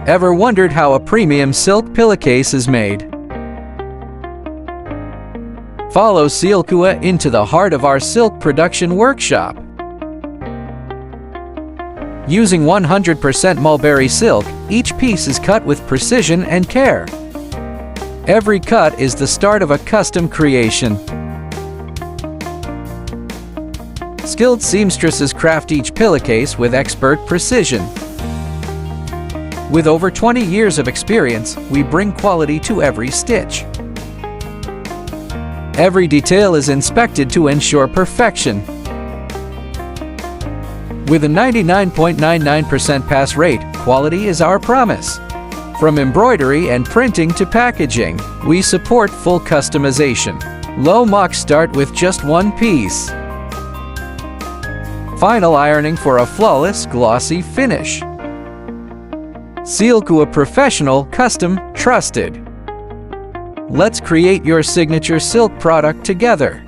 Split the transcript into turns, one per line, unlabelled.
Ever wondered how a premium silk pillowcase is made? Follow Silkua into the heart of our silk production workshop. Using 100% mulberry silk, each piece is cut with precision and care. Every cut is the start of a custom creation. Skilled seamstresses craft each pillowcase with expert precision. With over 20 years of experience, we bring quality to every stitch. Every detail is inspected to ensure perfection. With a 99.99% pass rate, quality is our promise. From embroidery and printing to packaging, we support full customization. Low MOQ start with just one piece. Final ironing for a flawless, glossy finish. Silkua Professional, Custom, Trusted. Let's create your signature silk product together.